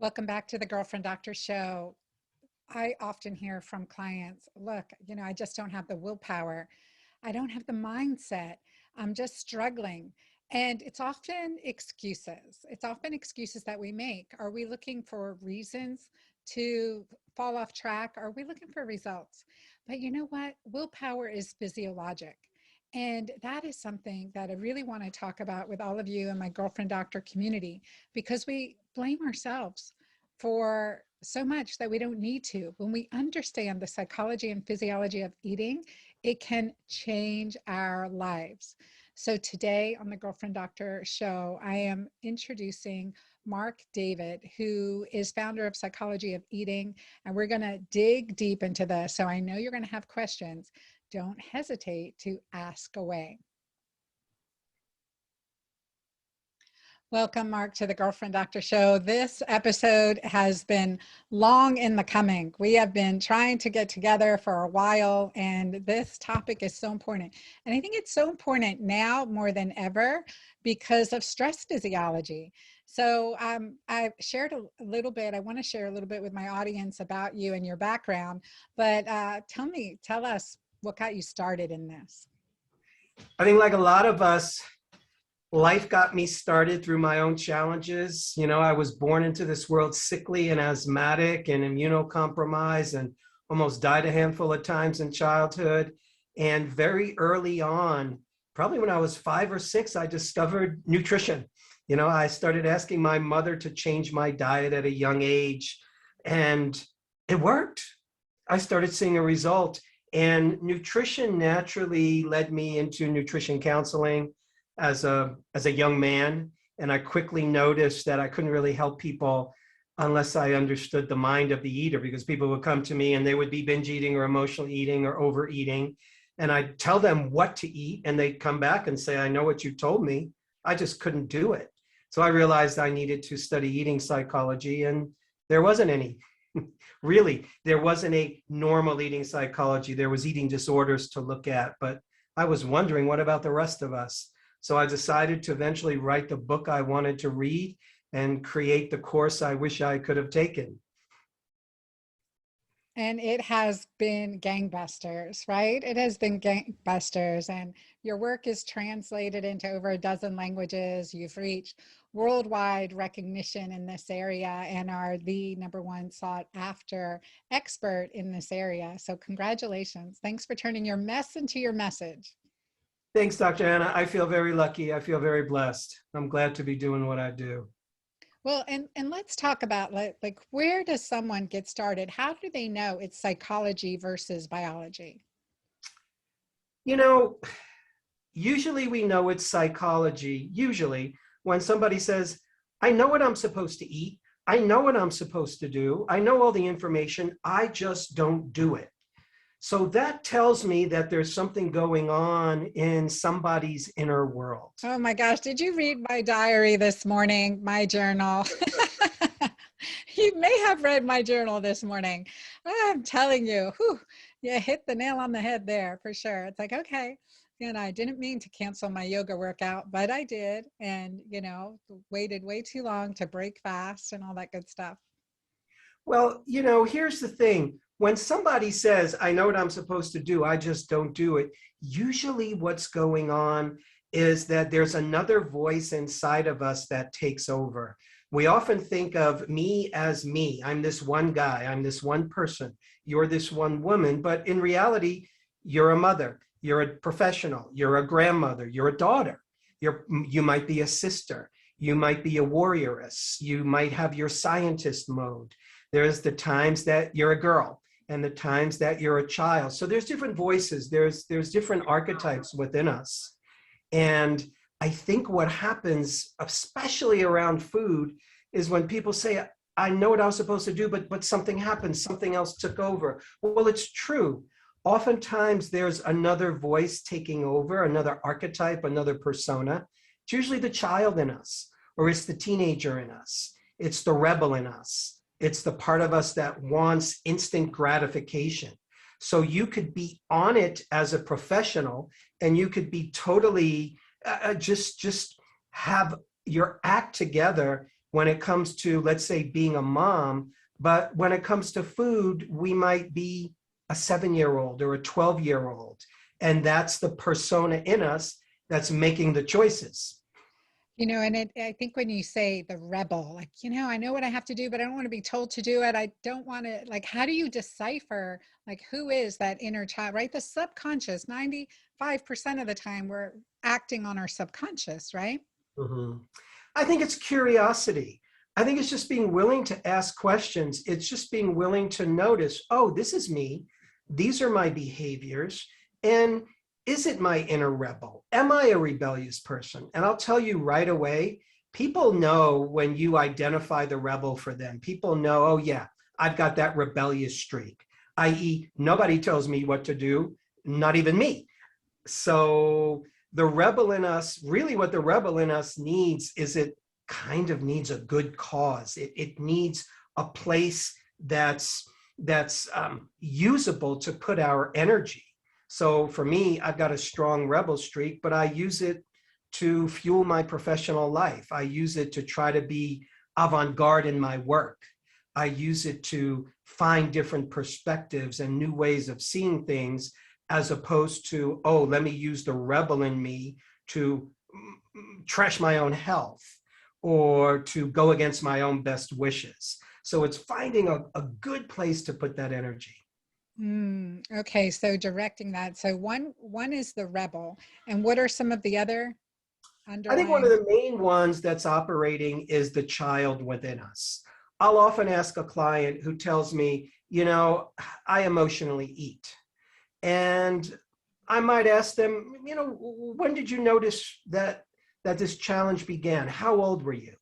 Welcome back to the Girlfriend Doctor Show. I often hear from clients, look, I just don't have the willpower. I don't have the mindset. I'm just struggling. And it's often excuses. It's often excuses that we make. Are we looking for reasons to fall off track? Are we looking for results? But you know what? Willpower is physiologic. And that is something that I really want to talk about with all of you in my Girlfriend Doctor community, because we blame ourselves for so much that we don't need to. When we understand the psychology and physiology of eating, it can change our lives. So today on the Girlfriend Doctor Show, I am introducing Marc David, who is founder of Psychology of Eating, and we're going to dig deep into this. So I know you're going to have questions. Don't hesitate to ask away. Welcome, Marc, to the Girlfriend Doctor Show. This episode has been long in the coming. We have been trying to get together for a while, and this topic is so important. And I think it's so important now more than ever because of stress physiology. So I've shared a little bit. I want to share a little bit with my audience about you and your background, but tell us what got you started in this. I think like a lot of us, life got me started through my own challenges. I was born into this world sickly and asthmatic and immunocompromised and almost died a handful of times in childhood. And very early on, probably when I was 5 or 6, I discovered nutrition. I started asking my mother to change my diet at a young age, and it worked. I started seeing a result, and nutrition naturally led me into nutrition counseling as a young man. And I quickly noticed that I couldn't really help people unless I understood the mind of the eater, because people would come to me and they would be binge eating or emotional eating or overeating. And I'd tell them what to eat, and they'd come back and say, I know what you told me. I just couldn't do it. So I realized I needed to study eating psychology, and there wasn't any. Really, there wasn't a normal eating psychology. There was eating disorders to look at, but I was wondering, what about the rest of us? So I decided to eventually write the book I wanted to read and create the course I wish I could have taken. And it has been gangbusters, right? It has been gangbusters, and your work is translated into over a dozen languages. You've reached worldwide recognition in this area and are the #1 sought after expert in this area. So congratulations. Thanks for turning your mess into your message. Thanks, Dr. Anna. I feel very lucky. I feel very blessed. I'm glad to be doing what I do. Well, and let's talk about like where does someone get started? How do they know it's psychology versus biology? Usually we know it's psychology, usually when somebody says, I know what I'm supposed to eat. I know what I'm supposed to do. I know all the information. I just don't do it. So that tells me that there's something going on in somebody's inner world. Oh my gosh, did you read my diary this morning, my journal? You may have read my journal this morning. I'm telling you, you hit the nail on the head there for sure. It's like, okay, I didn't mean to cancel my yoga workout, but I did. And, waited way too long to break fast and all that good stuff. Well, here's the thing. When somebody says, I know what I'm supposed to do, I just don't do it, usually what's going on is that there's another voice inside of us that takes over. We often think of me as me. I'm this one guy. I'm this one person. You're this one woman. But in reality, you're a mother. You're a professional. You're a grandmother. You're a daughter. You might be a sister. You might be a warrioress. You might have your scientist mode. There's the times that you're a girl and the times that you're a child. So there's different voices. There's different archetypes within us. And I think what happens, especially around food, is when people say, I know what I was supposed to do, but something happened, something else took over. Well, it's true. Oftentimes there's another voice taking over, another archetype, another persona. It's usually the child in us, or it's the teenager in us. It's the rebel in us. It's the part of us that wants instant gratification. So you could be on it as a professional, and you could be totally just have your act together when it comes to, let's say, being a mom. But when it comes to food, we might be a 7-year-old or a 12-year-old. And that's the persona in us that's making the choices. And I think when you say the rebel, like, I know what I have to do, but I don't want to be told to do it. I don't want to, like, how do you decipher, like, who is that inner child, right? The subconscious, 95% of the time we're acting on our subconscious, right? Mm-hmm. I think it's curiosity. I think it's just being willing to ask questions. It's just being willing to notice, oh, this is me. These are my behaviors. And is it my inner rebel? Am I a rebellious person? And I'll tell you right away, people know when you identify the rebel for them. People know, oh yeah, I've got that rebellious streak, i.e. nobody tells me what to do, not even me. So the rebel in us, really what the rebel in us needs is it kind of needs a good cause. It needs a place that's usable to put our energy. So for me, I've got a strong rebel streak, but I use it to fuel my professional life. I use it to try to be avant-garde in my work. I use it to find different perspectives and new ways of seeing things, as opposed to, oh, let me use the rebel in me to trash my own health or to go against my own best wishes. So it's finding a good place to put that energy. Okay, so directing that. So one is the rebel, and what are some of the other I think one of underlying? the main ones that's operating is the child within us. I'll often ask a client who tells me, I emotionally eat. And I might ask them, when did you notice that this challenge began? How old were you?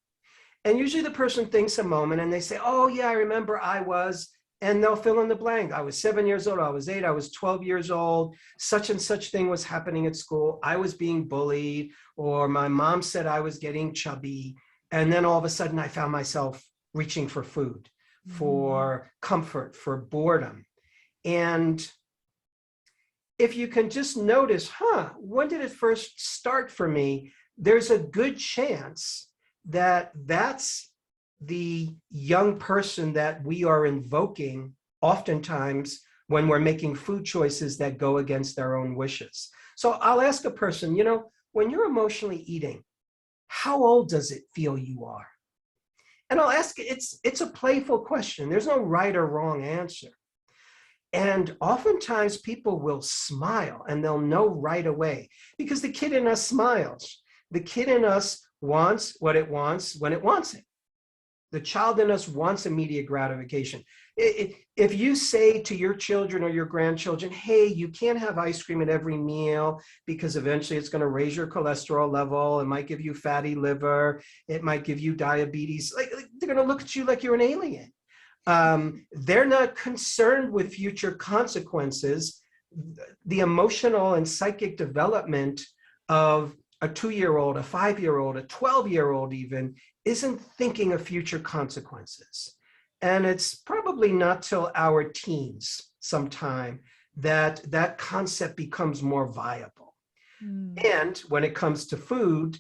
And usually the person thinks a moment and they say, oh yeah, I remember I was, and they'll fill in the blank. I was 7 years old, I was 8, I was 12 years old, such and such thing was happening at school. I was being bullied, or my mom said I was getting chubby. And then all of a sudden I found myself reaching for food, for comfort, for boredom. And if you can just notice, when did it first start for me? There's a good chance that that's the young person that we are invoking oftentimes when we're making food choices that go against their own wishes. So I'll ask a person, when you're emotionally eating, how old does it feel you are? And I'll ask, it's a playful question. There's no right or wrong answer. And oftentimes people will smile and they'll know right away, because the kid in us smiles. The kid in us wants what it wants when it wants it. The child in us wants immediate gratification. If you say to your children or your grandchildren, hey, you can't have ice cream at every meal because eventually it's going to raise your cholesterol level, it might give you fatty liver, it might give you diabetes, they're going to look at you like you're an alien. They're not concerned with future consequences. The emotional and psychic development of a 2-year-old, a 5-year-old, a 12-year-old even, isn't thinking of future consequences. And it's probably not till our teens sometime that that concept becomes more viable. And when it comes to food,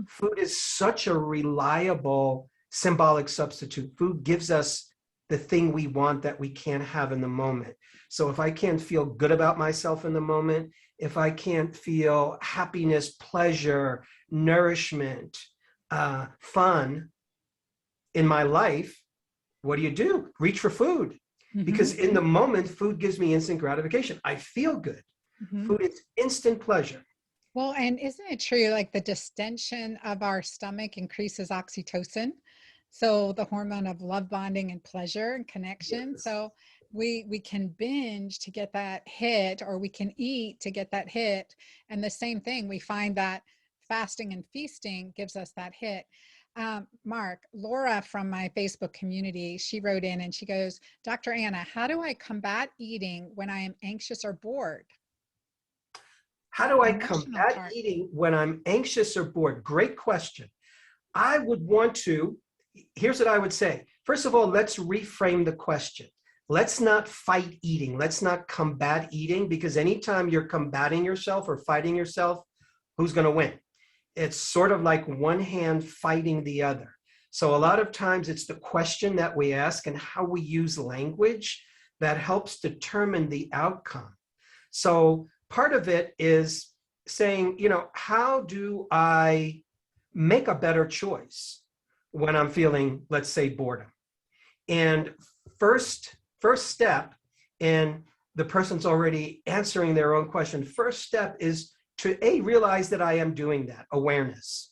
food is such a reliable symbolic substitute. Food gives us the thing we want that we can't have in the moment. So if I can't feel good about myself in the moment, if I can't feel happiness, pleasure, nourishment, fun in my life, what do? Reach for food. Because in the moment, food gives me instant gratification. I feel good. Food is instant pleasure. Well, and isn't it true, like the distension of our stomach increases oxytocin? So the hormone of love bonding and pleasure and connection. Yes. So we can binge to get that hit, or we can eat to get that hit. And the same thing, we find that fasting and feasting gives us that hit. Marc, Laura from my Facebook community, she wrote in and she goes, Dr. Anna, how do I combat eating when I am anxious or bored? How do I Emotional combat part. eating when I'm anxious or bored? Great question. I would want to, here's what I would say. First of all, let's reframe the question. Let's not fight eating. Let's not combat eating, because anytime you're combating yourself or fighting yourself, who's going to win? It's sort of like one hand fighting the other. So a lot of times it's the question that we ask and how we use language that helps determine the outcome. So part of it is saying, how do I make a better choice when I'm feeling, let's say, boredom? And first step, and the person's already answering their own question. First step is to realize that I am doing that, awareness.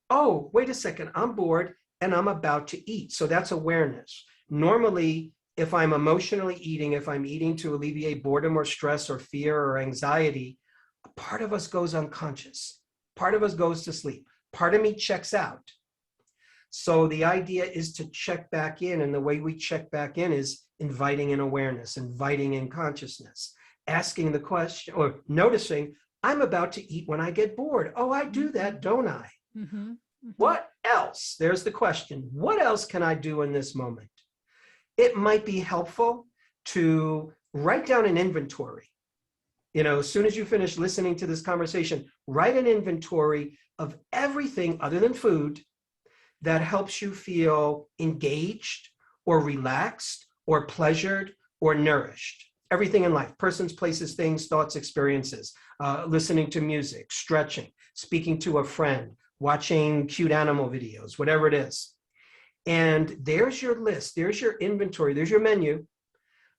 Oh, wait a second, I'm bored and I'm about to eat. So that's awareness. Normally, if I'm emotionally eating, if I'm eating to alleviate boredom or stress or fear or anxiety, a part of us goes unconscious. Part of us goes to sleep. Part of me checks out. So the idea is to check back in, and the way we check back in is inviting in awareness, inviting in consciousness, asking the question or noticing, I'm about to eat when I get bored. Oh, I do that, don't I? Mm-hmm. Mm-hmm. What else? There's the question. What else can I do in this moment? It might be helpful to write down an inventory. As soon as you finish listening to this conversation, write an inventory of everything other than food that helps you feel engaged or relaxed or pleasured or nourished. Everything in life, persons, places, things, thoughts, experiences, listening to music, stretching, speaking to a friend, watching cute animal videos, whatever it is. And there's your list, there's your inventory, there's your menu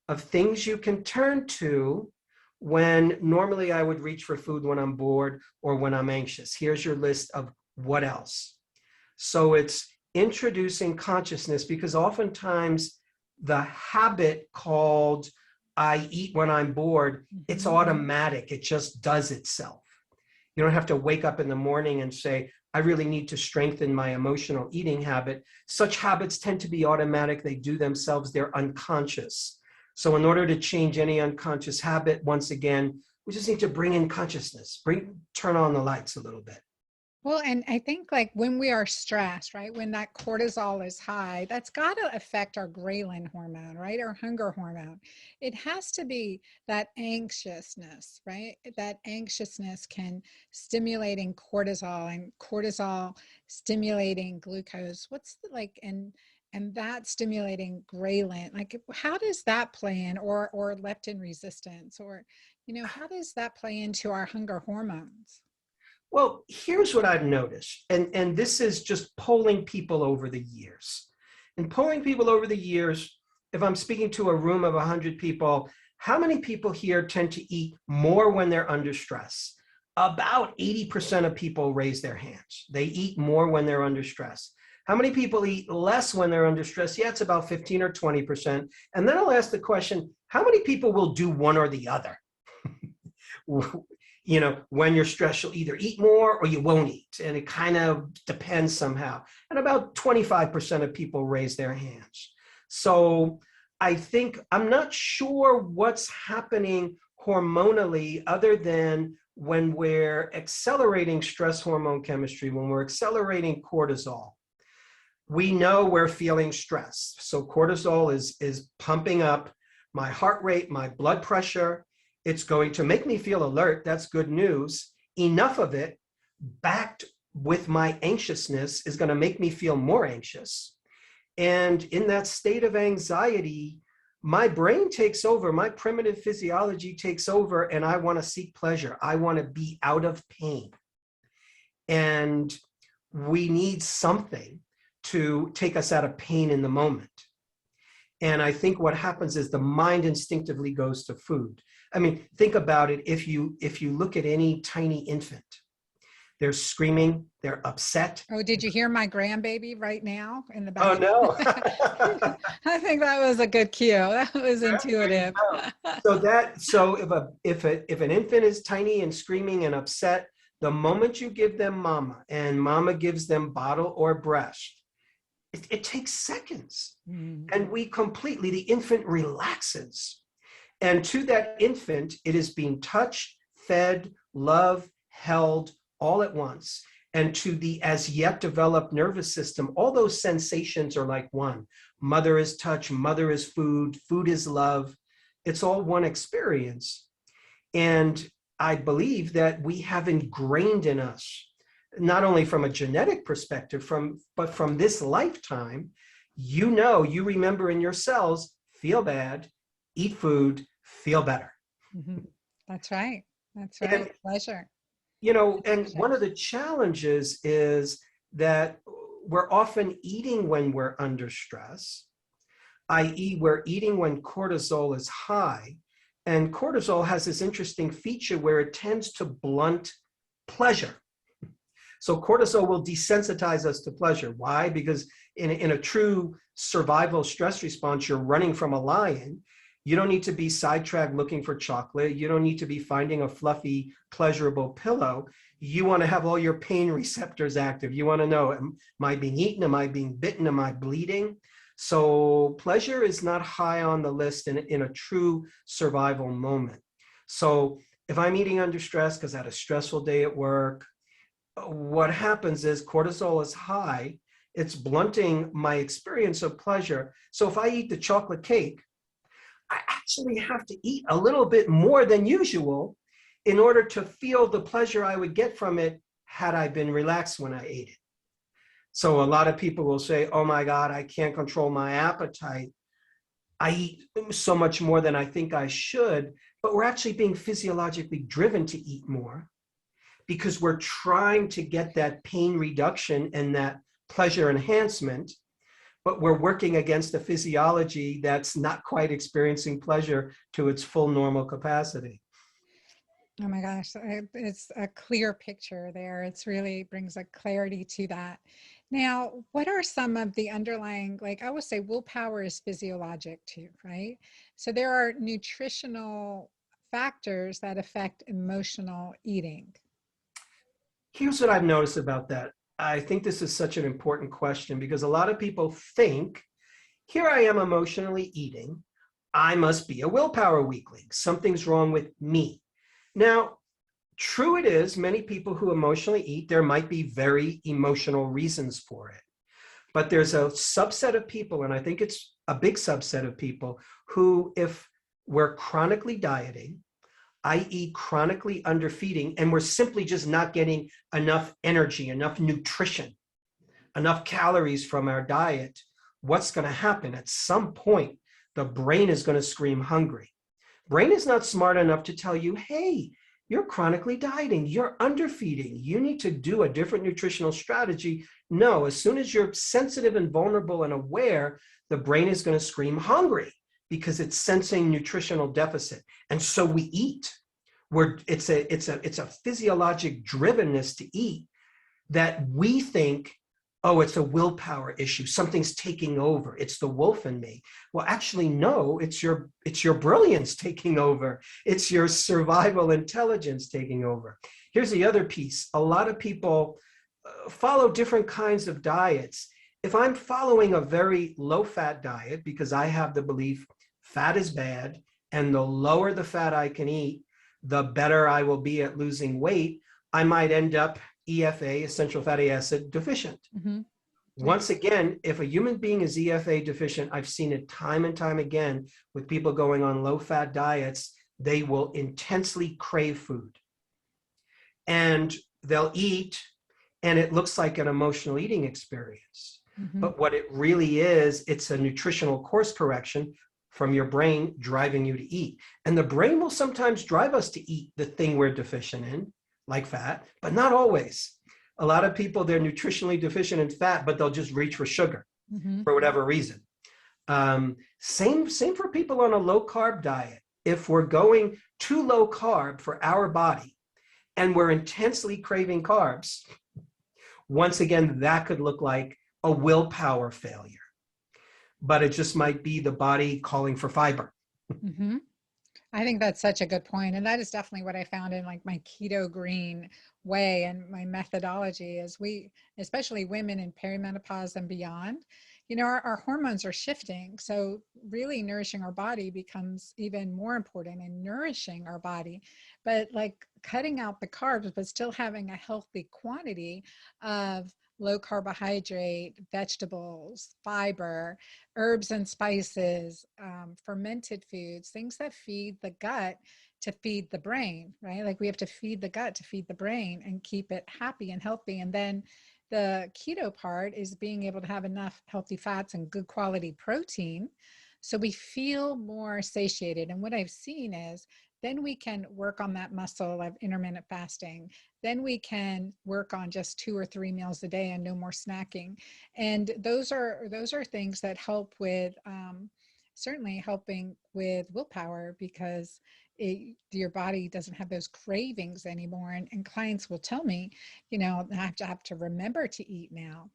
of things you can turn to when normally I would reach for food when I'm bored or when I'm anxious. Here's your list of what else. So it's introducing consciousness, because oftentimes the habit called I eat when I'm bored, it's automatic. It just does itself. You don't have to wake up in the morning and say, I really need to strengthen my emotional eating habit. Such habits tend to be automatic. They do themselves. They're unconscious. So in order to change any unconscious habit, once again, we just need to bring in consciousness, turn on the lights a little bit. Well, and I think like when we are stressed, right, when that cortisol is high, that's got to affect our ghrelin hormone, right, our hunger hormone. It has to be that anxiousness, right? That anxiousness can stimulating cortisol, and cortisol stimulating glucose. And that stimulating ghrelin, like how does that play in, or leptin resistance, or how does that play into our hunger hormones? Well, here's what I've noticed, and this is just polling people over the years. And polling people over the years, if I'm speaking to a room of 100 people, how many people here tend to eat more when they're under stress? About 80% of people raise their hands. They eat more when they're under stress. How many people eat less when they're under stress? Yeah, it's about 15 or 20%. And then I'll ask the question, how many people will do one or the other? When you're stressed, you'll either eat more or you won't eat. And it kind of depends somehow. And about 25% of people raise their hands. So I think, I'm not sure what's happening hormonally other than when we're accelerating stress hormone chemistry, when we're accelerating cortisol, we know we're feeling stressed. So cortisol is pumping up my heart rate, my blood pressure. It's going to make me feel alert. That's good news. Enough of it, backed with my anxiousness, is going to make me feel more anxious. And in that state of anxiety, my brain takes over, my primitive physiology takes over, and I want to seek pleasure. I want to be out of pain. And we need something to take us out of pain in the moment. And I think what happens is the mind instinctively goes to food. I mean, think about it. If you look at any tiny infant, they're screaming, they're upset. Oh, did you hear my grandbaby right now in the Oh, back? no. I think that was a good cue. That was intuitive. So if an infant is tiny and screaming and upset, the moment you give them mama and mama gives them bottle or breast, it takes seconds. And the infant relaxes. And to that infant, it is being touched, fed, loved, held all at once. And to the as yet developed nervous system, all those sensations are like one. Mother is touch, mother is food, food is love. It's all one experience. And I believe that we have ingrained in us not only from a genetic perspective, but from this lifetime, you remember in your cells, feel bad, eat food, feel better. Mm-hmm. That's right. That's right. And, Pleasure. and one of the challenges is that we're often eating when we're under stress, i.e., we're eating when cortisol is high. And cortisol has this interesting feature where it tends to blunt pleasure. So cortisol will desensitize us to pleasure. Why? Because in a true survival stress response, you're running from a lion. You don't need to be sidetracked looking for chocolate. You don't need to be finding a fluffy, pleasurable pillow. You want to have all your pain receptors active. You want to know, am I being eaten? Am I being bitten? Am I bleeding? So pleasure is not high on the list in a true survival moment. So if I'm eating under stress because I had a stressful day at work, what happens is cortisol is high. It's blunting my experience of pleasure. So if I eat the chocolate cake, I actually have to eat a little bit more than usual in order to feel the pleasure I would get from it had I been relaxed when I ate it. So a lot of people will say, oh my God, I can't control my appetite. I eat so much more than I think I should, but we're actually being physiologically driven to eat more because we're trying to get that pain reduction and that pleasure enhancement, but we're working against a physiology that's not quite experiencing pleasure to its full normal capacity. Oh my gosh, it's a clear picture there. It's really brings a clarity to that. Now, what are some of the underlying, like I would say willpower is physiologic too, right? So there are nutritional factors that affect emotional eating. Here's what I've noticed about that. I think this is such an important question because a lot of people think, here I am emotionally eating, I must be a willpower weakling. Something's wrong with me. Now, true it is, many people who emotionally eat, there might be very emotional reasons for it. But there's a subset of people, and I think it's a big subset of people, who if we're chronically dieting, i.e. chronically underfeeding, and we're simply just not getting enough energy, enough nutrition, enough calories from our diet, what's going to happen? At some point, the brain is going to scream hungry. Brain is not smart enough to tell you, hey, you're chronically dieting, you're underfeeding, you need to do a different nutritional strategy. No, as soon as you're sensitive and vulnerable and aware, the brain is going to scream hungry because it's sensing nutritional deficit. And so we eat. It's a physiologic drivenness to eat that we think, oh, it's a willpower issue. Something's taking over. It's the wolf in me. Well, actually, no, it's your brilliance taking over. It's your survival intelligence taking over. Here's the other piece. A lot of people follow different kinds of diets. If I'm following a very low-fat diet, because I have the belief fat is bad, and the lower the fat I can eat, the better I will be at losing weight, I might end up EFA, essential fatty acid deficient. Mm-hmm. Once again, if a human being is EFA deficient, I've seen it time and time again with people going on low-fat diets, they will intensely crave food. And they'll eat, and it looks like an emotional eating experience. Mm-hmm. But what it really is, it's a nutritional course correction from your brain driving you to eat. And the brain will sometimes drive us to eat the thing we're deficient in, like fat, but not always. A lot of people, they're nutritionally deficient in fat, but they'll just reach for sugar for whatever reason. Same for people on a low carb diet. If we're going too low carb for our body and we're intensely craving carbs, once again, that could look like a willpower failure. But it just might be the body calling for fiber. Mm-hmm. I think that's such a good point. And that is definitely what I found in like my keto-green way and my methodology is we, especially women in perimenopause and beyond, our hormones are shifting. So really nourishing our body becomes even more important and nourishing our body, but like cutting out the carbs, but still having a healthy quantity of low carbohydrate, vegetables, fiber, herbs and spices, fermented foods, things that feed the gut to feed the brain, right? Like we have to feed the gut to feed the brain and keep it happy and healthy. And then the keto part is being able to have enough healthy fats and good quality protein so we feel more satiated. And what I've seen is then we can work on that muscle of intermittent fasting. Then we can work on just 2 or 3 meals a day and no more snacking. And those are things that help with certainly helping with willpower, because your body doesn't have those cravings anymore. And clients will tell me, I have to remember to eat now.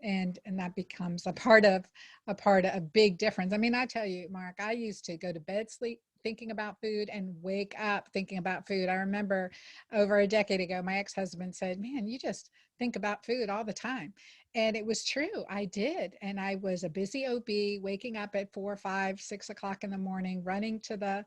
And that becomes a big difference. I mean, I tell you, Mark, I used to go to bed, sleep thinking about food, and wake up thinking about food. I remember over a decade ago, my ex-husband said, "Man, you just think about food all the time." And it was true. I did. And I was a busy OB, waking up at 4, 5, 6 o'clock in the morning, running to the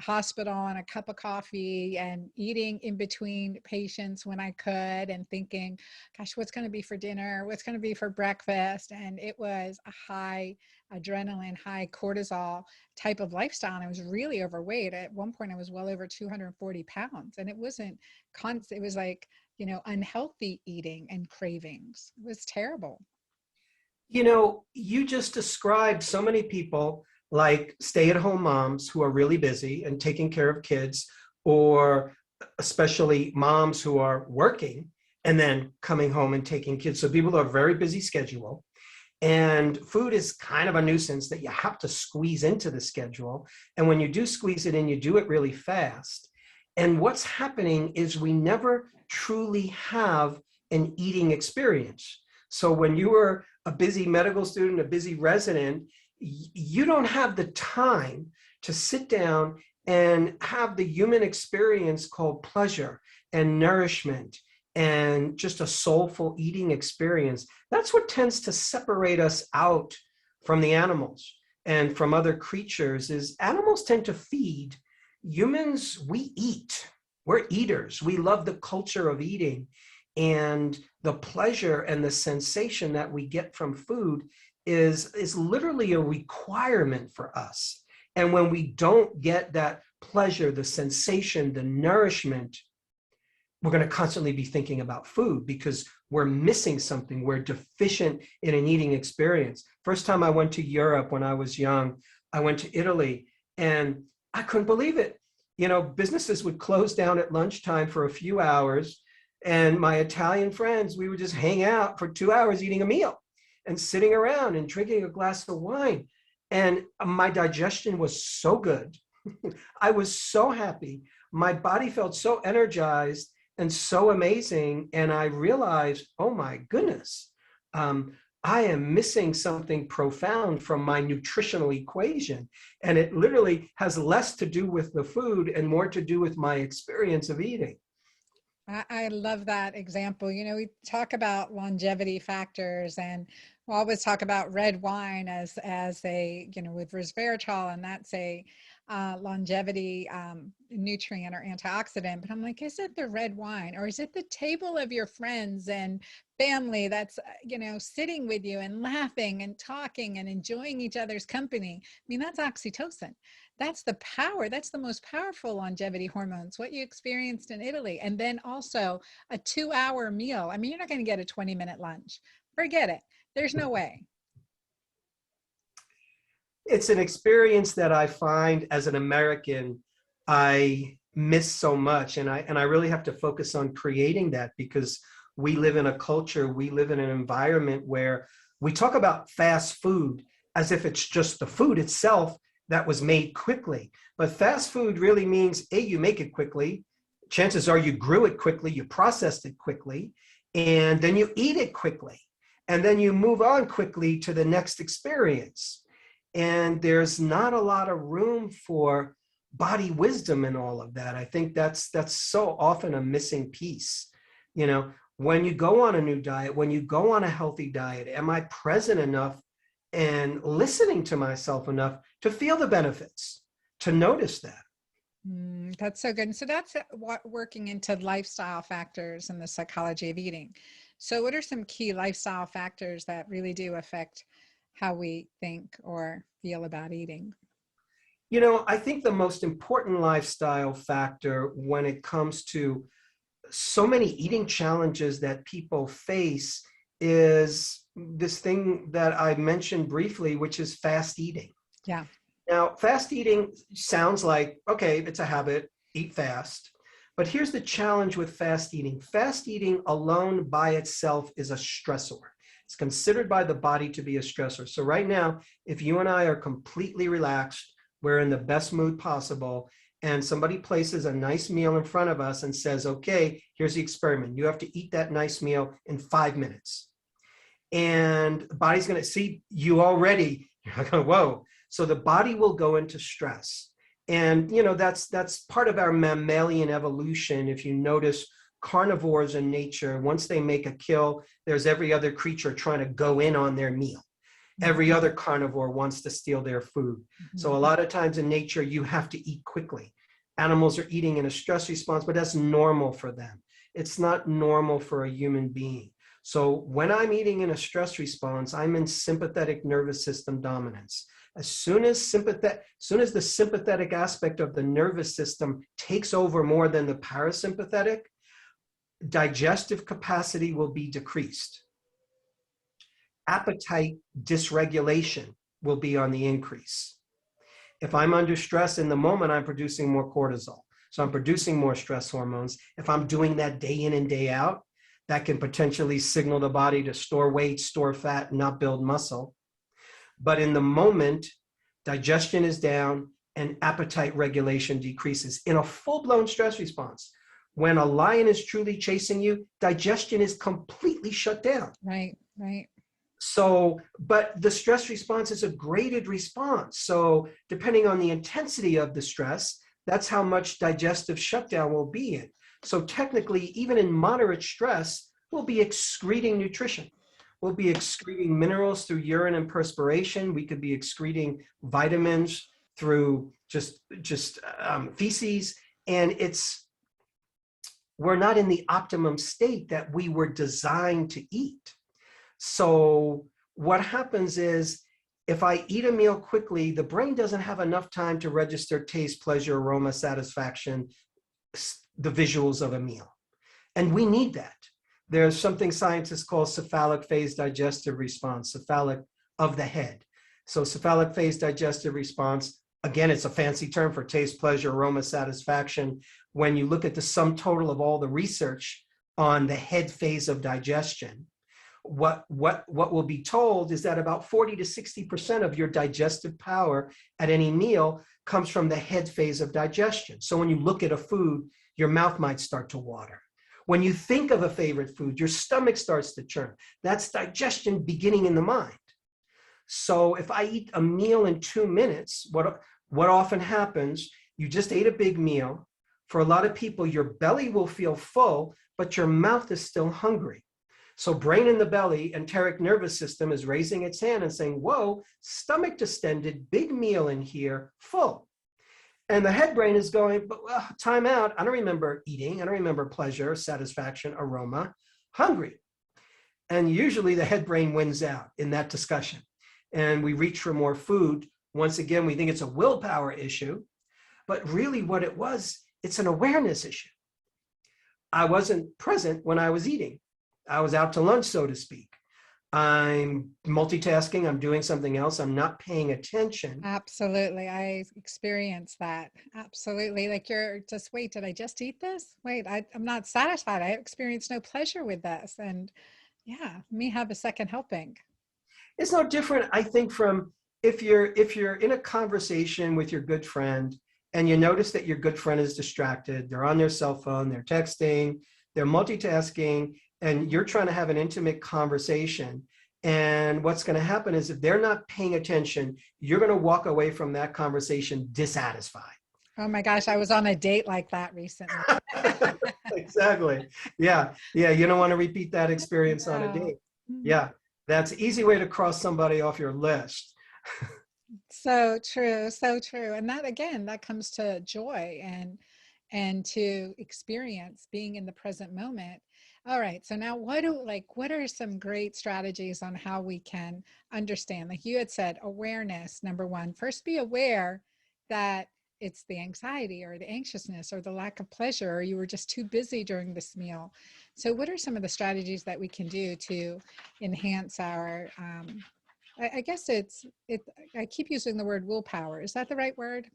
hospital on a cup of coffee and eating in between patients when I could, and thinking, gosh, what's going to be for dinner? What's going to be for breakfast? And it was a high adrenaline, high cortisol type of lifestyle. And I was really overweight. At one point, I was well over 240 pounds. And it wasn't constant. It was like, unhealthy eating and cravings. It was terrible. You just described so many people like stay-at-home moms who are really busy and taking care of kids, or especially moms who are working and then coming home and taking kids. So people are very busy schedule. And food is kind of a nuisance that you have to squeeze into the schedule. And when you do squeeze it in, you do it really fast. And what's happening is we never truly have an eating experience. So when you were a busy medical student, a busy resident, you don't have the time to sit down and have the human experience called pleasure and nourishment and just a soulful eating experience. That's what tends to separate us out from the animals and from other creatures. Is animals tend to feed. Humans, we eat. We're eaters. We love the culture of eating. And the pleasure and the sensation that we get from food is literally a requirement for us. And when we don't get that pleasure, the sensation, the nourishment, we're going to constantly be thinking about food because we're missing something. We're deficient in an eating experience. First time I went to Europe when I was young, I went to Italy, and I couldn't believe it. Businesses would close down at lunchtime for a few hours, and my Italian friends, we would just hang out for 2 hours eating a meal and sitting around and drinking a glass of wine. And my digestion was so good. I was so happy. My body felt so energized and so amazing. And I realized, oh my goodness, I am missing something profound from my nutritional equation. And it literally has less to do with the food and more to do with my experience of eating. I love that example. We talk about longevity factors, and we'll always talk about red wine as a, with resveratrol, and that's a longevity nutrient or antioxidant. But I'm like, is it the red wine, or is it the table of your friends and family that's, sitting with you and laughing and talking and enjoying each other's company? I mean, that's oxytocin. That's the power. That's the most powerful longevity hormones, what you experienced in Italy. And then also a 2-hour meal. I mean, you're not going to get a 20-minute lunch. Forget it. There's no way. It's an experience that I find as an American, I miss so much. And I really have to focus on creating that, because we live in a culture, we live in an environment where we talk about fast food as if it's just the food itself that was made quickly. But fast food really means, A, you make it quickly. Chances are you grew it quickly, you processed it quickly, and then you eat it quickly. And then you move on quickly to the next experience. And there's not a lot of room for body wisdom in all of that. I think that's so often a missing piece. When you go on a new diet, when you go on a healthy diet, am I present enough and listening to myself enough to feel the benefits, to notice that? That's so good. And so that's what working into lifestyle factors and the psychology of eating. So what are some key lifestyle factors that really do affect how we think or feel about eating? I think the most important lifestyle factor when it comes to so many eating challenges that people face is this thing that I mentioned briefly, which is fast eating. Yeah. Now, fast eating sounds like, okay, it's a habit, eat fast. But here's the challenge with fast eating. Fast eating alone by itself is a stressor. It's considered by the body to be a stressor. So right now, if you and I are completely relaxed, we're in the best mood possible, and somebody places a nice meal in front of us and says, okay, here's the experiment. You have to eat that nice meal in 5 minutes. And the body's going to see you already. You're going, whoa. So the body will go into stress. And, that's part of our mammalian evolution. If you notice, carnivores in nature, once they make a kill, there's every other creature trying to go in on their meal. Every other carnivore wants to steal their food. So a lot of times in nature, you have to eat quickly. Animals are eating in a stress response, but that's normal for them. It's not normal for a human being. So when I'm eating in a stress response, I'm in sympathetic nervous system dominance. As soon as the sympathetic aspect of the nervous system takes over more than the parasympathetic, digestive capacity will be decreased. Appetite dysregulation will be on the increase. If I'm under stress in the moment, I'm producing more cortisol. So I'm producing more stress hormones. If I'm doing that day in and day out, that can potentially signal the body to store weight, store fat, not build muscle. But in the moment, digestion is down and appetite regulation decreases in a full-blown stress response. When a lion is truly chasing you, digestion is completely shut down. Right, right. So, but the stress response is a graded response. So depending on the intensity of the stress, that's how much digestive shutdown will be in. So technically, even in moderate stress, we'll be excreting nutrition. We'll be excreting minerals through urine and perspiration. We could be excreting vitamins through just feces. And we're not in the optimum state that we were designed to eat. So what happens is, if I eat a meal quickly, the brain doesn't have enough time to register taste, pleasure, aroma, satisfaction, the visuals of a meal. And we need that. There's something scientists call cephalic phase digestive response, cephalic of the head. So cephalic phase digestive response, again, it's a fancy term for taste, pleasure, aroma, satisfaction. When you look at the sum total of all the research on the head phase of digestion, what will be told is that about 40 to 60% of your digestive power at any meal comes from the head phase of digestion. So when you look at a food, your mouth might start to water. When you think of a favorite food, your stomach starts to churn. That's digestion beginning in the mind. So if I eat a meal in 2 minutes, what often happens, you just ate a big meal. For a lot of people, your belly will feel full, but your mouth is still hungry. So brain in the belly, enteric nervous system is raising its hand and saying, whoa, stomach distended, big meal in here, full. And the head brain is going, but time out. I don't remember eating. I don't remember pleasure, satisfaction, aroma, hungry. And usually the head brain wins out in that discussion. And we reach for more food. Once again, we think it's a willpower issue, but really what it was, it's an awareness issue. I wasn't present when I was eating. I was out to lunch, so to speak. I'm multitasking. I'm doing something else. I'm not paying attention. Absolutely. I experienced that. Absolutely. Like you're just, wait, did I just eat this? Wait, I'm not satisfied. I experienced no pleasure with this. And yeah, me have a second helping. It's no different, I think, from if you're in a conversation with your good friend and you notice that your good friend is distracted, they're on their cell phone, they're texting, they're multitasking, and you're trying to have an intimate conversation. And what's going to happen is if they're not paying attention, you're going to walk away from that conversation dissatisfied. Oh my gosh, I was on a date like that recently. Exactly. Yeah. Yeah. You don't want to repeat that experience on a date. Yeah. That's an easy way to cross somebody off your list. So true. So true. And that, again, that comes to joy and to experience being in the present moment. All right. So now what are some great strategies on how we can understand? Like you had said, awareness, number one, first be aware that it's the anxiety or the anxiousness or the lack of pleasure, or you were just too busy during this meal. So what are some of the strategies that we can do to enhance our, I guess I keep using the word willpower. Is that the right word?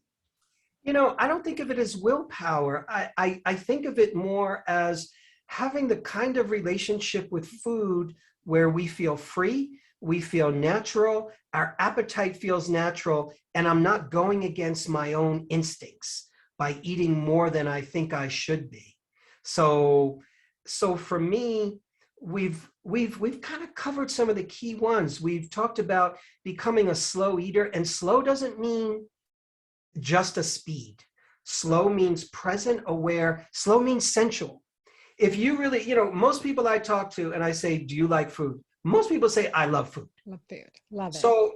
I don't think of it as willpower. I think of it more as having the kind of relationship with food where we feel free, we feel natural, our appetite feels natural, and I'm not going against my own instincts by eating more than I think I should be. So for me, we've kind of covered some of the key ones. We've talked about becoming a slow eater, and slow doesn't mean just a speed. Slow means present, aware. Slow means sensual. If you really, most people I talk to and I say, do you like food? Most people say, I love food. Love food. Love it. So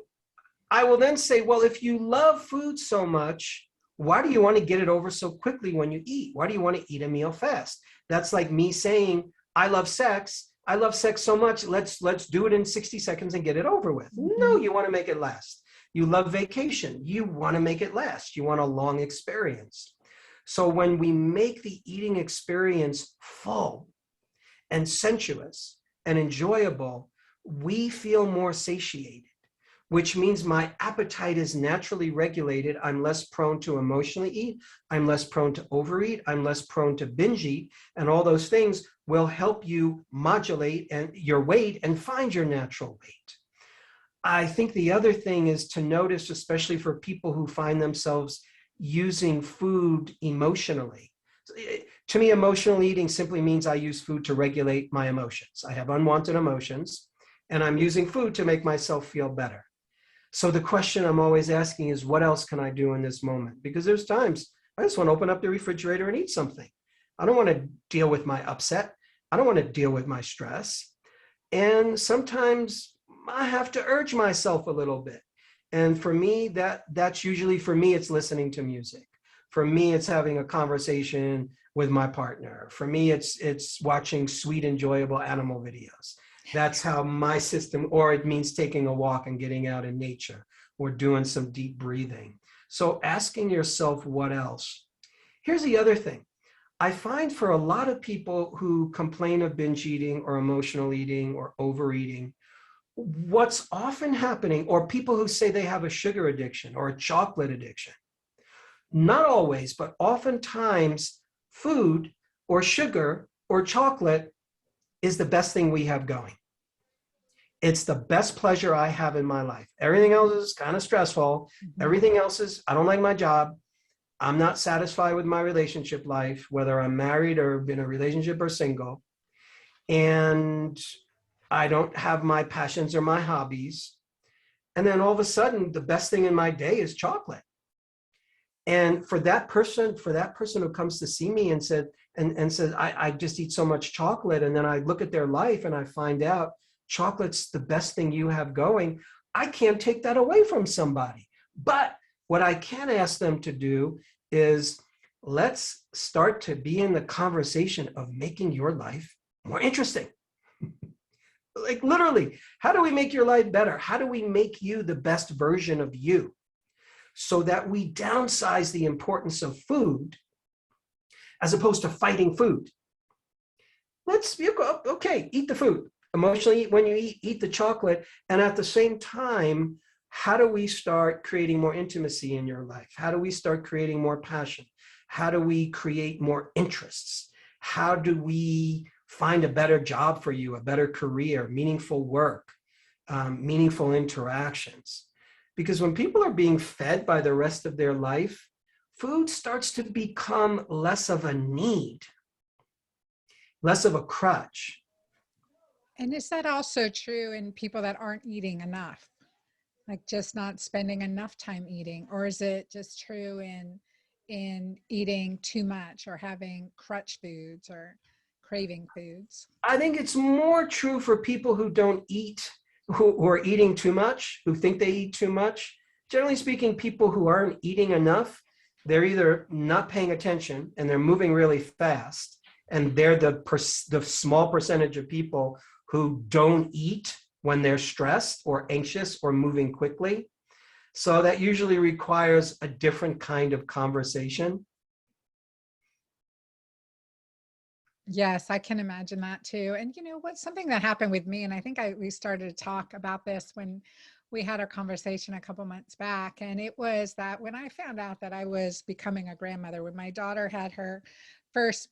I will then say, well, if you love food so much, why do you want to get it over so quickly when you eat? Why do you want to eat a meal fast? That's like me saying, I love sex. I love sex so much. Let's do it in 60 seconds and get it over with. Mm-hmm. No, you want to make it last. You love vacation. You want to make it last. You want a long experience. So when we make the eating experience full and sensuous and enjoyable, we feel more satiated, which means my appetite is naturally regulated. I'm less prone to emotionally eat. I'm less prone to overeat. I'm less prone to binge eat. And all those things will help you modulate your weight and find your natural weight. I think the other thing is to notice, especially for people who find themselves using food emotionally. To me, emotional eating simply means I use food to regulate my emotions. I have unwanted emotions, and I'm using food to make myself feel better. So the question I'm always asking is, what else can I do in this moment? Because there's times I just want to open up the refrigerator and eat something. I don't want to deal with my upset. I don't want to deal with my stress. And sometimes I have to urge myself a little bit. And for me, that's usually, for me, it's listening to music. For me, it's having a conversation with my partner. For me, it's watching sweet, enjoyable animal videos. That's how my system, or it means taking a walk and getting out in nature or doing some deep breathing. So asking yourself what else. Here's the other thing. I find for a lot of people who complain of binge eating or emotional eating or overeating, what's often happening, or people who say they have a sugar addiction or a chocolate addiction, not always, but oftentimes food or sugar or chocolate is the best thing we have going. It's the best pleasure I have in my life. Everything else is kind of stressful. Everything else is, I don't like my job. I'm not satisfied with my relationship life, whether I'm married or in a relationship or single. And I don't have my passions or my hobbies. And then all of a sudden, the best thing in my day is chocolate. And for that person who comes to see me and says, I just eat so much chocolate. And then I look at their life and I find out chocolate's the best thing you have going. I can't take that away from somebody. But what I can ask them to do is, let's start to be in the conversation of making your life more interesting. Like literally, how do we make your life better? How do we make you the best version of you so that we downsize the importance of food as opposed to fighting food? Okay, eat the food. Emotionally, when you eat the chocolate. And at the same time, how do we start creating more intimacy in your life? How do we start creating more passion? How do we create more interests? How do we find a better job for you, a better career, meaningful work, meaningful interactions? Because when people are being fed by the rest of their life, food starts to become less of a need, less of a crutch. And is that also true in people that aren't eating enough? Like just not spending enough time eating? Or is it just true in eating too much or having crutch foods or craving foods? I think it's more true for people who don't eat, who are eating too much, who think they eat too much. Generally speaking, people who aren't eating enough, they're either not paying attention and they're moving really fast, and they're the small percentage of people who don't eat when they're stressed or anxious or moving quickly. So that usually requires a different kind of conversation. Yes, I can imagine that too. And you know what, something that happened with me, and I think we started to talk about this when we had our conversation a couple months back, and it was that when I found out that I was becoming a grandmother, when my daughter had her first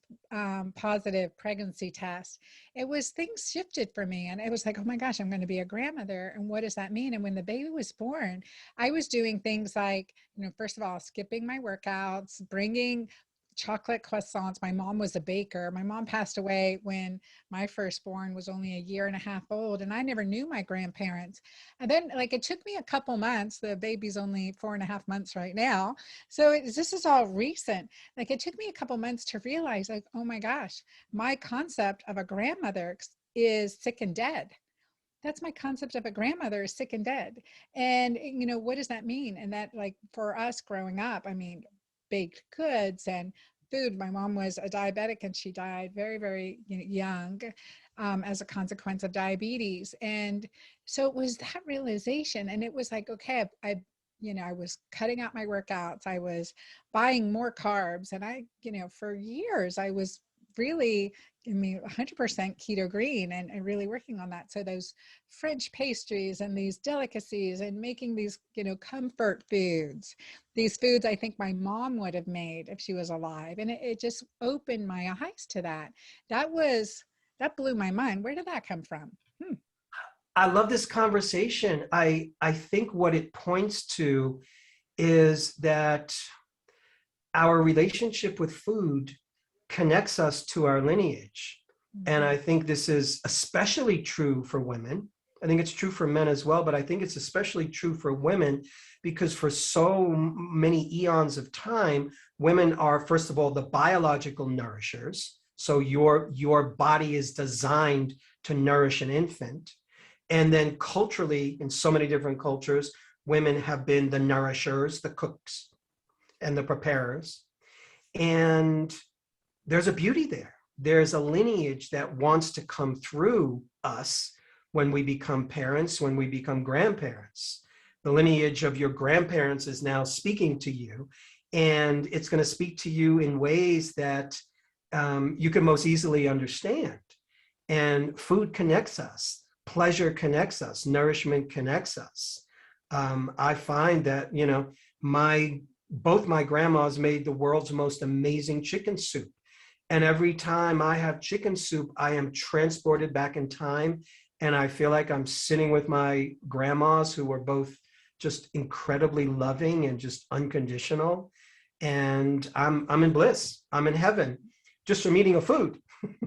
positive pregnancy test, it was things shifted for me, and it was like, oh my gosh, I'm going to be a grandmother, and what does that mean? And when the baby was born, I was doing things like, you know, first of all, skipping my workouts, bringing chocolate croissants. My mom was a baker. My mom passed away when my firstborn was only a year and a half old, and I never knew my grandparents. And then, like, it took me a couple months. The baby's only 4.5 months right now, so this is all recent. Like, it took me a couple months to realize, like, oh my gosh, my concept of a grandmother is sick and dead. That's my concept of a grandmother, is sick and dead. And you know, what does that mean? And that, like, for us growing up, I mean, baked goods and food. My mom was a diabetic and she died very, very, you know, young, as a consequence of diabetes. And so it was that realization. And it was like, okay, you know, I was cutting out my workouts. I was buying more carbs. And I, you know, for years, I was really, I mean, 100% keto-green and really working on that. So those French pastries and these delicacies and making these, you know, comfort foods, these foods I think my mom would have made if she was alive. And it just opened my eyes to that. That blew my mind. Where did that come from? I love this conversation. I think what it points to is that our relationship with food connects us to our lineage. And Mhm. I think this is especially true for women. I think it's true for men as well, but I think it's especially true for women because for so many eons of time, women are, first of all, the biological nourishers. So your body is designed to nourish an infant. And then culturally, in so many different cultures, women have been the nourishers, the cooks, and the preparers. And there's a beauty there. There's a lineage that wants to come through us when we become parents, when we become grandparents. The lineage of your grandparents is now speaking to you, and it's going to speak to you in ways that you can most easily understand. And food connects us, pleasure connects us, nourishment connects us. I find that, you know, both my grandmas made the world's most amazing chicken soup. And every time I have chicken soup, I am transported back in time. And I feel like I'm sitting with my grandmas who were both just incredibly loving and just unconditional. And I'm in bliss. I'm in heaven just from eating a food that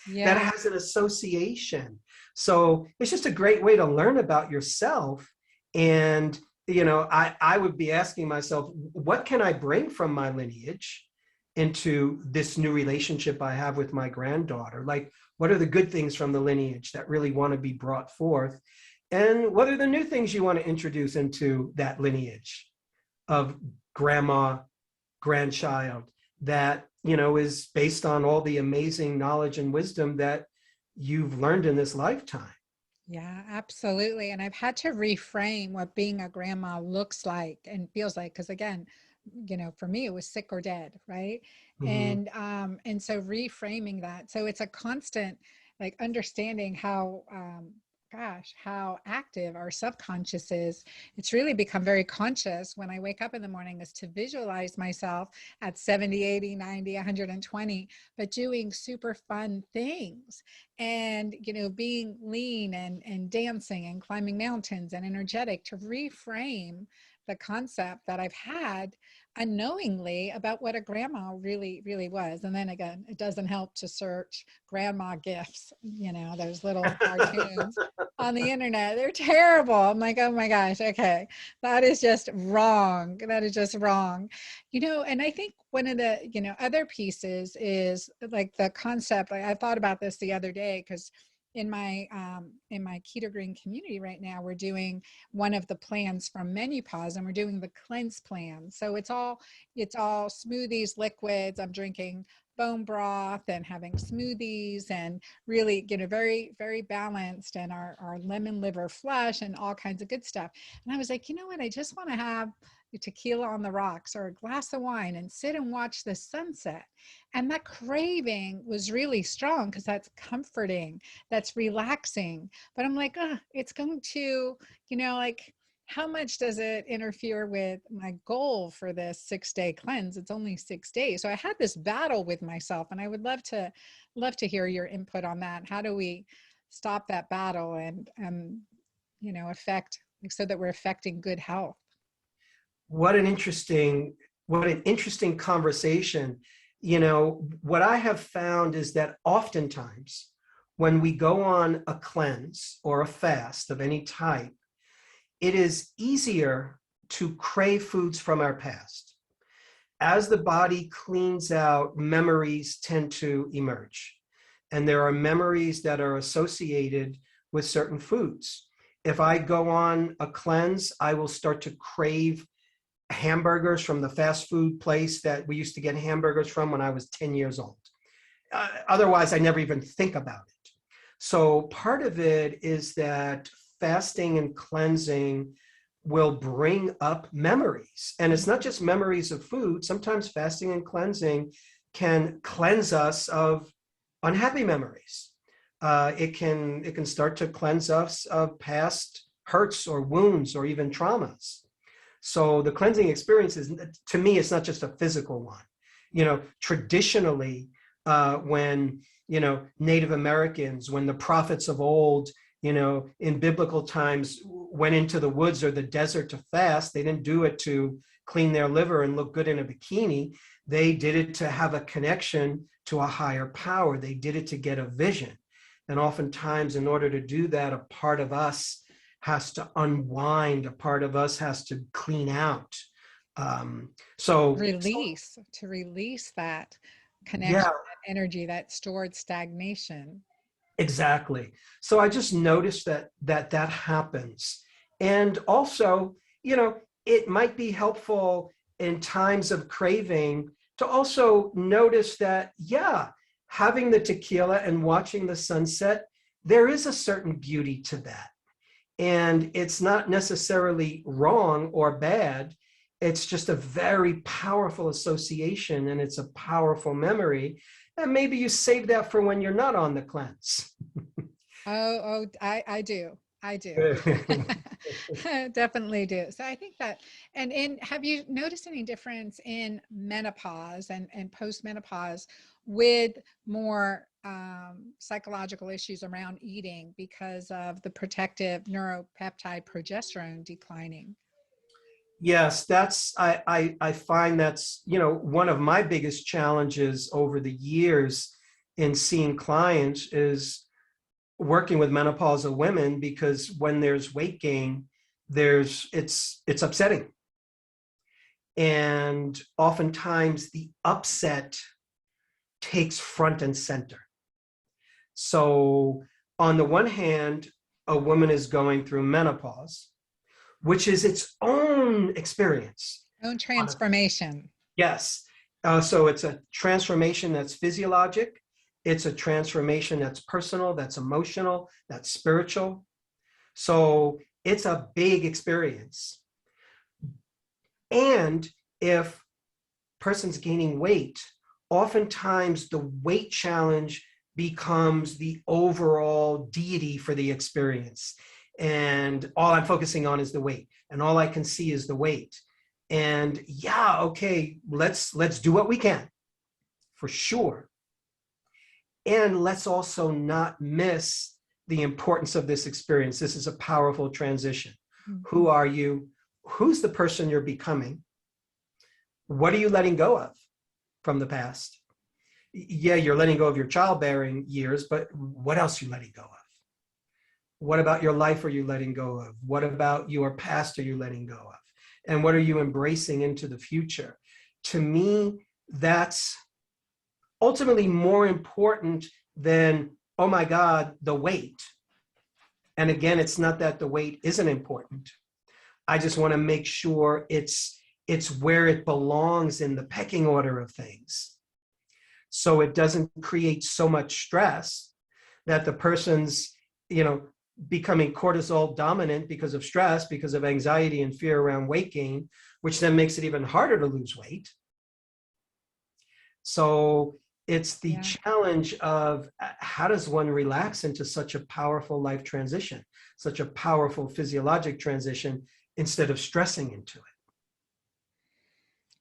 Yeah. has an association. So it's just a great way to learn about yourself. And, you know, I would be asking myself, what can I bring from my lineage into this new relationship I have with my granddaughter? Like, what are the good things from the lineage that really want to be brought forth? And what are the new things you want to introduce into that lineage of grandma, grandchild that, you know, is based on all the amazing knowledge and wisdom that you've learned in this lifetime? Yeah, absolutely. And I've had to reframe what being a grandma looks like and feels like, because again, you know, for me it was sick or dead, right? Mhm. And so reframing that. So it's a constant, like, understanding how gosh, how active our subconscious is. It's really become very conscious when I wake up in the morning, is to visualize myself at 70, 80, 90, 120, but doing super fun things, and you know, being lean and dancing and climbing mountains and energetic, to reframe the concept that I've had unknowingly about what a grandma really was. And then again, it doesn't help to search grandma gifts, you know, those little cartoons on the internet. They're terrible. I'm like, oh my gosh, okay, that is just wrong. That is just wrong. You know, and I think one of the, you know, other pieces is like the concept, like I thought about this the other day, because in my keto-green community right now, we're doing one of the plans from Menopause, and we're doing the cleanse plan. So it's all smoothies, liquids. I'm drinking bone broth and having smoothies and really, very, very balanced, and our lemon liver flush and all kinds of good stuff. And I was like, you know what? I just want to have tequila on the rocks or a glass of wine and sit and watch the sunset. And that craving was really strong because that's comforting, that's relaxing. But I'm like, oh, it's going to, like, how much does it interfere with my goal for this 6-day cleanse? It's only 6 days. So I had this battle with myself, and I would love to hear your input on that. How do we stop that battle and, affect, so that we're affecting good health? What an interesting conversation. What I have found is that oftentimes when we go on a cleanse or a fast of any type, it is easier to crave foods from our past. As the body cleans out, memories tend to emerge. And there are memories that are associated with certain foods. If I go on a cleanse, I will start to crave hamburgers from the fast food place that we used to get hamburgers from when I was 10 years old. Otherwise, I never even think about it. So part of it is that fasting and cleansing will bring up memories. And it's not just memories of food. Sometimes fasting and cleansing can cleanse us of unhappy memories. It can start to cleanse us of past hurts or wounds or even traumas. So the cleansing experience is, to me, it's not just a physical one. Traditionally, when, Native Americans, when the prophets of old, in biblical times went into the woods or the desert to fast, they didn't do it to clean their liver and look good in a bikini. They did it to have a connection to a higher power. They did it to get a vision. And oftentimes, in order to do that, a part of us has to unwind, a part of us has to clean out. To release that connection, yeah, that energy, that stored stagnation. exactly. So I just noticed that happens. And also, it might be helpful in times of craving to also notice that, yeah, having the tequila and watching the sunset, there is a certain beauty to that. And it's not necessarily wrong or bad. It's just a very powerful association, and it's a powerful memory. And maybe you save that for when you're not on the cleanse. I do. I definitely do. So I think that, and have you noticed any difference in menopause and post-menopause with more psychological issues around eating because of the protective neuropeptide progesterone declining? Yes, I find that's, one of my biggest challenges over the years in seeing clients is working with menopausal women, because when there's weight gain, it's upsetting. And oftentimes the upset takes front and center. So on the one hand, a woman is going through menopause, which is its own experience. Own transformation. Yes. So it's a transformation that's physiologic. It's a transformation that's personal, that's emotional, that's spiritual. So it's a big experience. And if person's gaining weight, oftentimes the weight challenge becomes the overall deity for the experience. And all I'm focusing on is the weight, and all I can see is the weight. And yeah, okay, let's do what we can, for sure. And let's also not miss the importance of this experience. This is a powerful transition. Mm-hmm. Who are you? Who's the person you're becoming? What are you letting go of from the past? Yeah, you're letting go of your childbearing years, but what else are you letting go of? What about your life are you letting go of? What about your past are you letting go of? And what are you embracing into the future? To me, that's ultimately more important than, oh my God, the weight. And again, it's not that the weight isn't important. I just want to make sure it's where it belongs in the pecking order of things. so it doesn't create so much stress that the person's, becoming cortisol dominant because of stress, because of anxiety and fear around weight gain, which then makes it even harder to lose weight. So it's the challenge of how does one relax into such a powerful life transition, such a powerful physiologic transition, instead of stressing into it.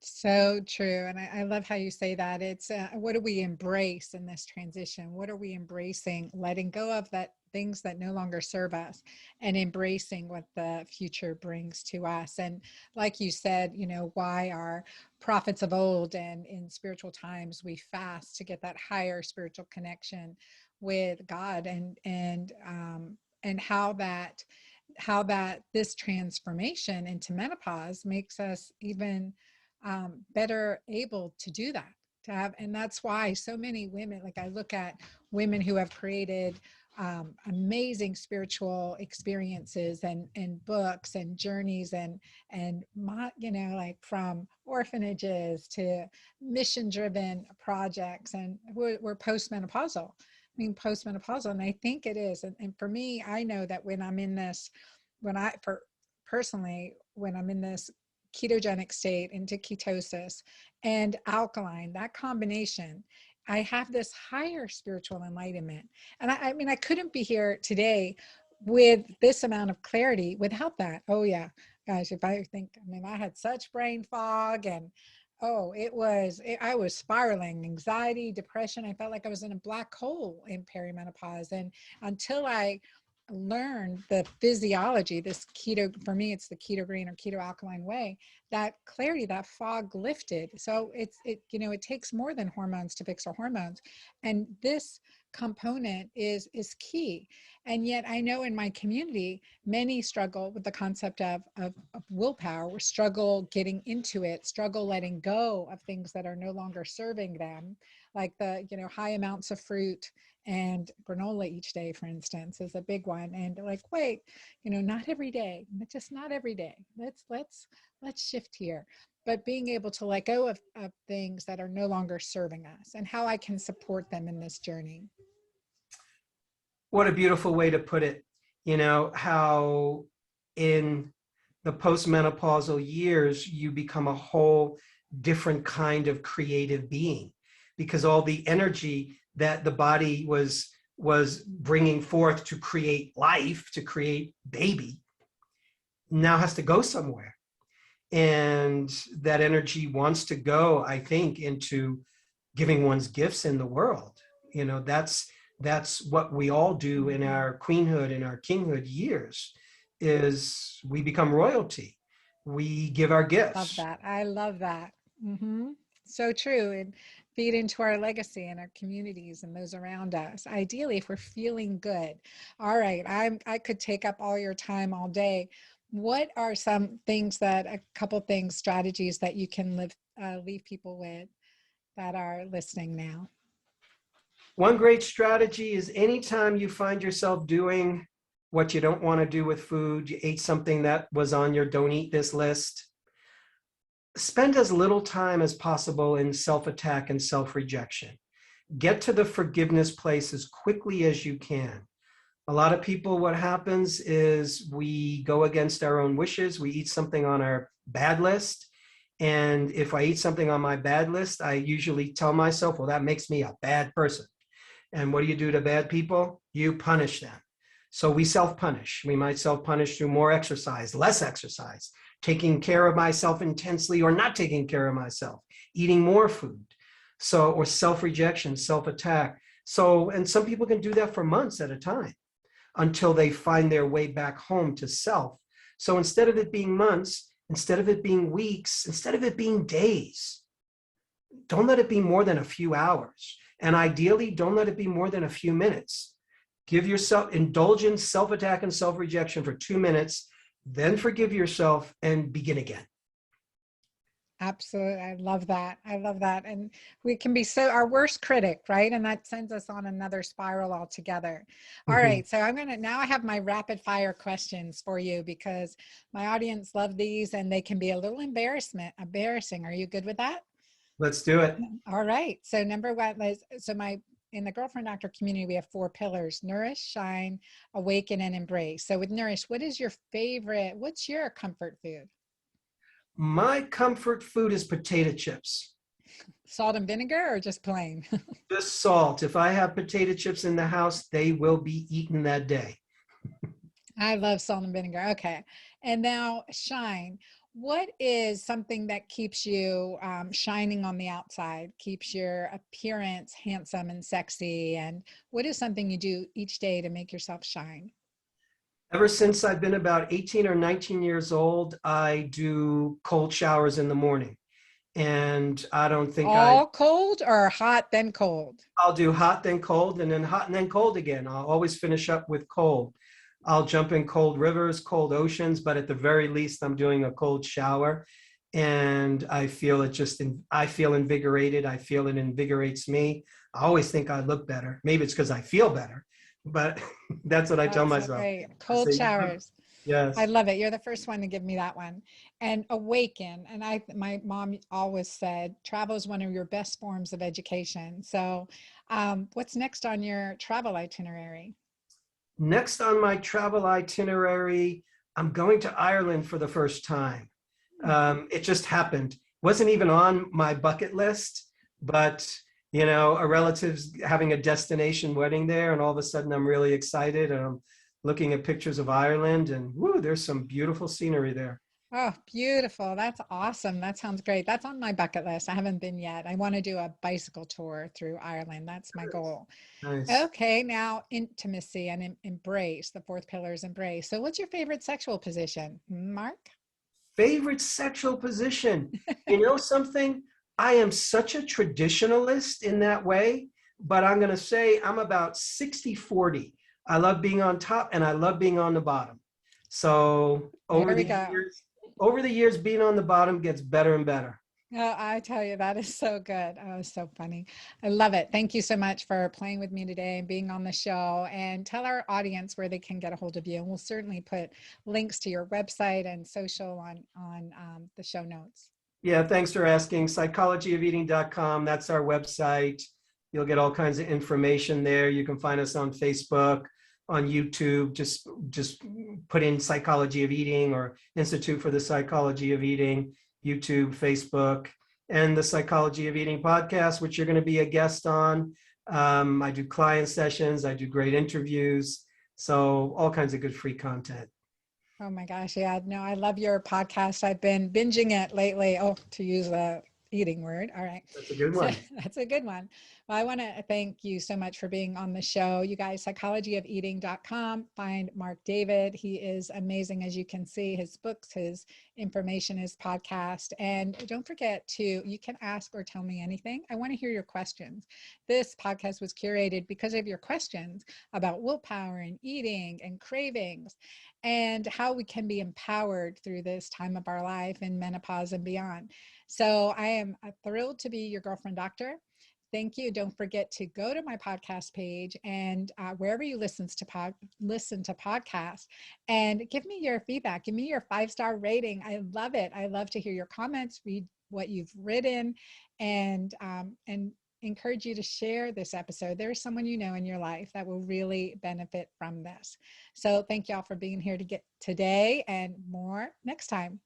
So true. And I love how you say that. It's what do we embrace in this transition? What are we embracing? Letting go of that things that no longer serve us and embracing what the future brings to us. And like you said, why our prophets of old and in spiritual times, we fast to get that higher spiritual connection with God, and how that this transformation into menopause makes us even better able to do that, to have. And that's why so many women, like I look at women who have created amazing spiritual experiences and books and journeys and like from orphanages to mission driven projects, and we're postmenopausal. I mean, postmenopausal. And I think it is. And for me, I know that when I'm in this, personally, when I'm in this ketogenic state into ketosis and alkaline, that combination, I have this higher spiritual enlightenment. And I mean, I couldn't be here today with this amount of clarity without that. Oh yeah, guys, I had such brain fog, and I was spiraling, anxiety, depression. I felt like I was in a black hole in perimenopause. And until I learned the physiology, this keto, for me, it's the keto-green or keto-alkaline way, that clarity, that fog lifted. So it takes more than hormones to fix our hormones. And this component is key. And yet I know in my community, many struggle with the concept of willpower, struggle getting into it, struggle letting go of things that are no longer serving them, like the, high amounts of fruit and granola each day, for instance, is a big one. And like, wait, not every day, just not every day. Let's shift here. But being able to let go of things that are no longer serving us, and how I can support them in this journey. What a beautiful way to put it. How in the postmenopausal years, you become a whole different kind of creative being, because all the energy that the body was bringing forth to create life, to create baby, now has to go somewhere. And that energy wants to go, I think, into giving one's gifts in the world. That's what we all do in our queenhood and our kinghood years, is we become royalty. We give our gifts. Love that. I love that. So true. And feed into our legacy and our communities and those around us. Ideally, if we're feeling good. All right. I could take up all your time all day. What are some things strategies that you can leave people with that are listening now? One great strategy is anytime you find yourself doing what you don't want to do with food, you ate something that was on your don't eat this list, spend as little time as possible in self-attack and self-rejection. Get to the forgiveness place as quickly as you can. A lot of people, what happens is we go against our own wishes. We eat something on our bad list. And if I eat something on my bad list, I usually tell myself, well, that makes me a bad person. And what do you do to bad people? You punish them. So we self-punish. We might self-punish through more exercise, less exercise, taking care of myself intensely or not taking care of myself, eating more food. So, or self-rejection, self-attack. So, and some people can do that for months at a time until they find their way back home to self. So instead of it being months, instead of it being weeks, instead of it being days, don't let it be more than a few hours. And ideally, don't let it be more than a few minutes. Give yourself indulgence, self-attack, and self-rejection for 2 minutes, then forgive yourself and begin again. Absolutely. I love that. I love that. And we can be our worst critic, right? And that sends us on another spiral altogether. All right. So now I have my rapid fire questions for you, because my audience love these and they can be a little embarrassing. Are you good with that? Let's do it. All right. So number one, in the girlfriend doctor community, we have 4 pillars: nourish, shine, awaken, and embrace. So with nourish, what's your comfort food? My comfort food is potato chips. Salt and vinegar or just plain? Just salt. If I have potato chips in the house, they will be eaten that day. I love salt and vinegar. Okay. And now shine. What is something that keeps you shining on the outside, keeps your appearance handsome and sexy? And what is something you do each day to make yourself shine? Ever since I've been about 18 or 19 years old, I do cold showers in the morning. And I don't think All cold or hot, then cold? I'll do hot, then cold, and then hot, and then cold again. I'll always finish up with cold. I'll jump in cold rivers, cold oceans, but at the very least, I'm doing a cold shower. And I feel I feel invigorated. I feel it invigorates me. I always think I look better. Maybe it's because I feel better, but that's what I tell That's so myself. great. I Cold say, showers. I yes. love it. You're the first one to give me that one. And awaken. And my mom always said, travel is one of your best forms of education. So, what's next on your travel itinerary? Next on my travel itinerary, I'm going to Ireland for the first time. It just happened. Wasn't even on my bucket list, but a relative's having a destination wedding there, and all of a sudden I'm really excited, and I'm looking at pictures of Ireland, and whoo, there's some beautiful scenery there. Oh, beautiful. That's awesome. That sounds great. That's on my bucket list. I haven't been yet. I want to do a bicycle tour through Ireland. That's my goal. Nice. Okay, now intimacy and embrace. The fourth pillar is embrace. So, what's your favorite sexual position, Mark? Favorite sexual position. You know something? I am such a traditionalist in that way, but I'm going to say I'm about 60-40. I love being on top and I love being on the bottom. So There we go. over the years, being on the bottom gets better and better. Oh, I tell you, that is so good. Oh, it's so funny. I love it. Thank you so much for playing with me today and being on the show. And tell our audience where they can get a hold of you. And we'll certainly put links to your website and social on the show notes. Yeah, thanks for asking. Psychologyofeating.com. That's our website. You'll get all kinds of information there. You can find us on Facebook, on YouTube. Just put in Psychology of Eating or Institute for the Psychology of Eating, YouTube, Facebook, and the Psychology of Eating podcast, which you're going to be a guest on. I do client sessions. I do great interviews. So all kinds of good free content. Oh my gosh. Yeah. No, I love your podcast. I've been binging it lately. Oh, to use a eating word. All right. That's a good So one. that's a good one. Well, I want to thank you so much for being on the show. You guys, psychologyofeating.com. Find Marc David. He is amazing. As you can see, his books, his information, his podcast. And don't forget you can ask or tell me anything. I want to hear your questions. This podcast was curated because of your questions about willpower and eating and cravings and how we can be empowered through this time of our life in menopause and beyond. So I am thrilled to be your girlfriend doctor. Thank you. Don't forget to go to my podcast page and wherever you listen to podcasts and give me your feedback. Give me your 5-star rating. I love it. I love to hear your comments, read what you've written, and encourage you to share this episode. There's someone you know in your life that will really benefit from this. So thank y'all for being here to get today and more next time.